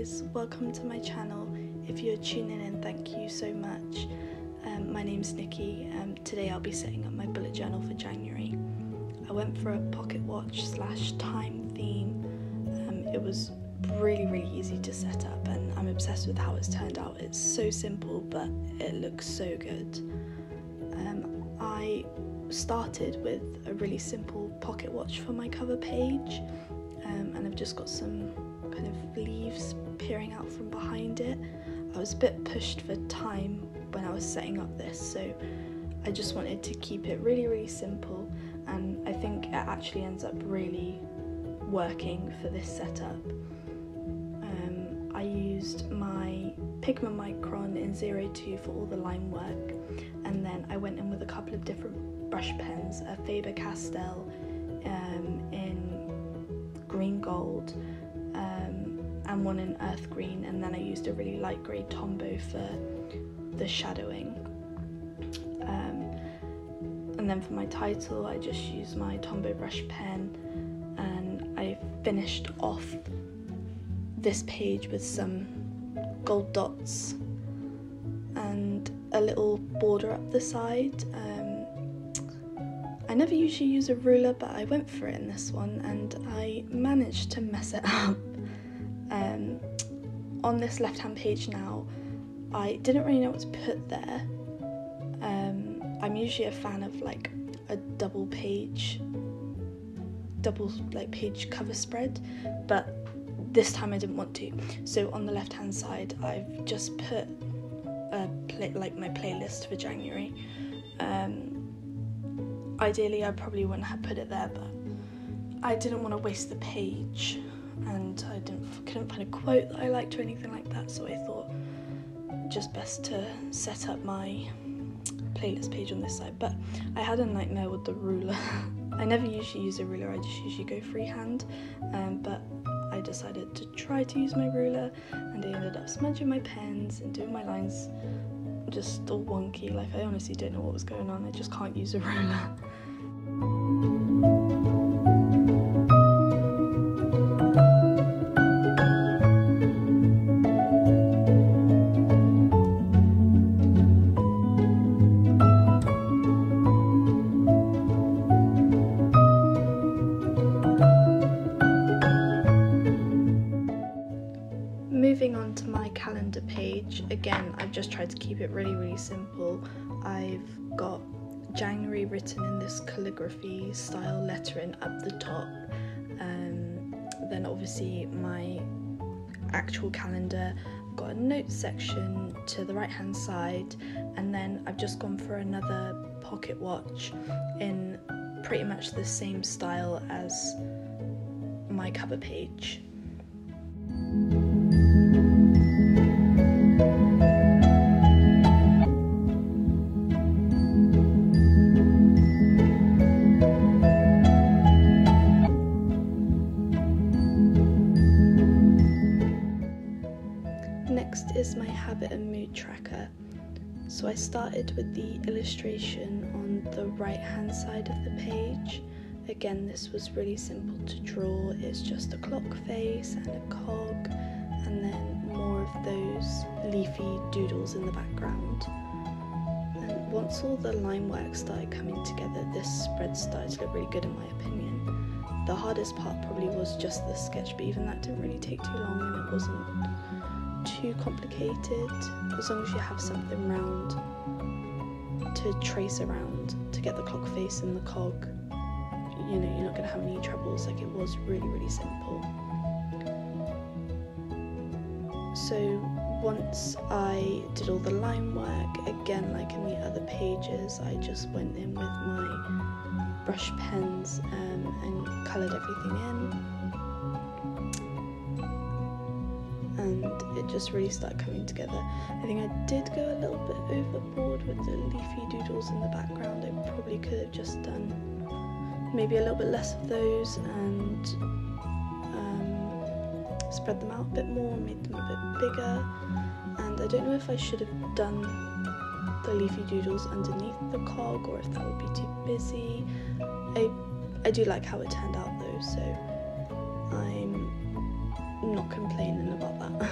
guys, welcome to my channel. If you're tuning in, thank you so much. My name's Nikki. Today I'll be setting up my bullet journal for January. I went for a pocket watch / time theme. It was really easy to set up and I'm obsessed with how it's turned out. It's so simple but it looks so good. I started with a really simple pocket watch for my cover page, and I've just got some kind of leaves peering out from behind it. I was a bit pushed for time when I was setting up this, so I just wanted to keep it really simple, and I think it actually ends up really working for this setup. I used my Pigment Micron in 02 for all the line work, and then I went in with a couple of different brush pens, a Faber-Castell in green gold, and one in earth green, and then I used a really light grey Tombow for the shadowing. And then for my title I just used my Tombow brush pen, and I finished off this page with some gold dots and a little border up the side. I never usually use a ruler, but I went for it in this one and I managed to mess it up. On this left hand page now, I didn't really know what to put there. I'm usually a fan of like a double page cover spread, but this time I didn't want to. So on the left hand side I've just put my playlist for January. Ideally I probably wouldn't have put it there, but I didn't want to waste the page, and I couldn't find a quote that I liked or anything like that, so I thought just best to set up my playlist page on this side. But I had a nightmare with the ruler. I never usually use a ruler, I just usually go freehand, but I decided to try to use my ruler and I ended up smudging my pens and doing my lines just all wonky. Like, I honestly don't know what was going on, I just can't use a ruler. Moving on to my calendar page, again I've just tried to keep it really simple. I've got January written in this calligraphy style lettering up the top, then obviously my actual calendar, I've got a notes section to the right hand side, and then I've just gone for another pocket watch in pretty much the same style as my cover page. Next is my habit and mood tracker. So I started with the illustration on the right hand side of the page. Again, this was really simple to draw. It's just a clock face and a cog, and then more of those leafy doodles in the background. And once all the line work started coming together, this spread started to look really good in my opinion. The hardest part probably was just the sketch, but even that didn't really take too long and it wasn't too complicated, as long as you have something round to trace around to get the clock face and the cog. You know, you're not going to have any troubles. Like, it was really simple. So once I did all the line work, again like in the other pages, I just went in with my brush pens and coloured everything in. And it just really started coming together. I think I did go a little bit overboard with the leafy doodles in the background. I probably could have just done maybe a little bit less of those and spread them out a bit more, made them a bit bigger. And I don't know if I should have done the leafy doodles underneath the cog or if that would be too busy. I do like how it turned out though, so I'm not complaining about that.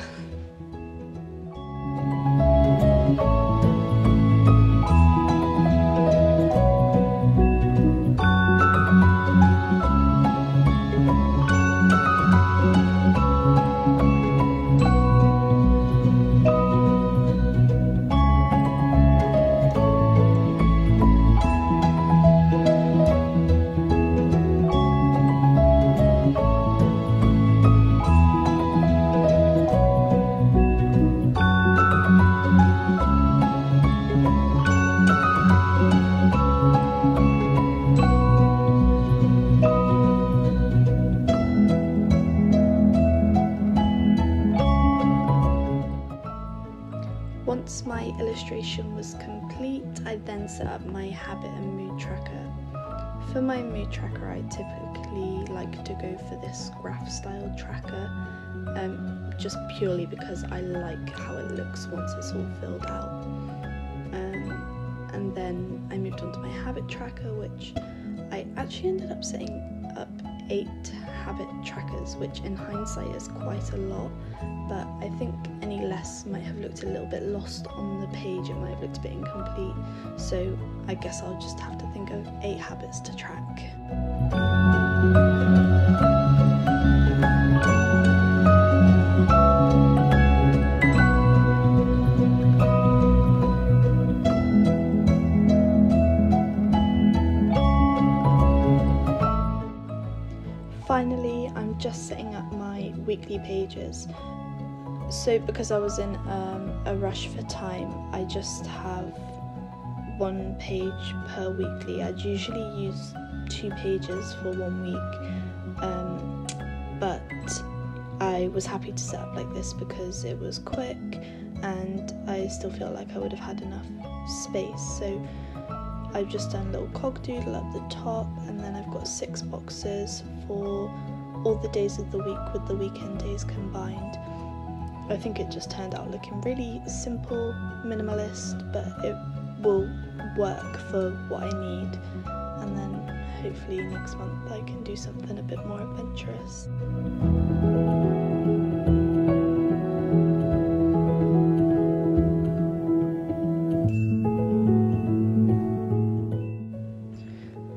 Once my illustration was complete, I then set up my habit and mood tracker. For my mood tracker, I typically like to go for this graph style tracker, just purely because I like how it looks once it's all filled out. And then I moved on to my habit tracker, which I actually ended up setting up 8 habit trackers, which in hindsight is quite a lot, but I think any less might have looked a little bit lost on the page, it might have looked a bit incomplete, so I guess I'll just have to think of 8 habits to track. Finally, I'm just setting up my weekly pages. So because I was in a rush for time, I just have 1 page per weekly. I'd usually use 2 pages for 1 week, but I was happy to set up like this because it was quick and I still feel like I would have had enough space. So I've just done a little cog doodle up the top, and then I've got 6 boxes for all the days of the week with the weekend days combined. I think it just turned out looking really simple, minimalist, but it will work for what I need, and then hopefully next month I can do something a bit more adventurous.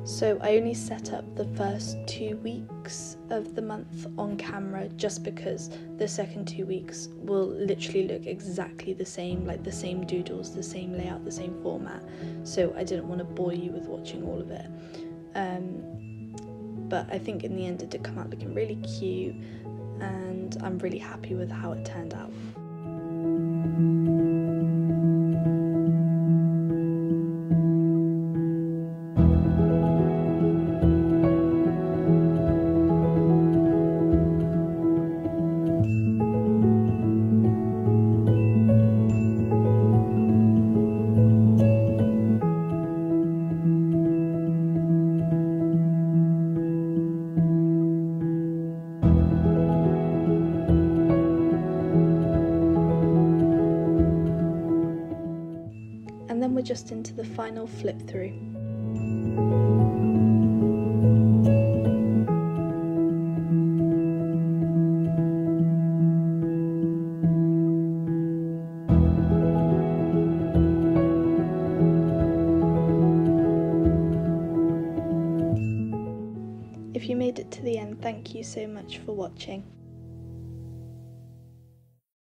So I only set up the first 2 weeks of the month on camera just because the second 2 weeks will literally look exactly the same, like the same doodles, the same layout, the same format. So I didn't want to bore you with watching all of it. But I think in the end it did come out looking really cute, and I'm really happy with how it turned out. And then we're just into the final flip through. If you made it to the end, thank you so much for watching.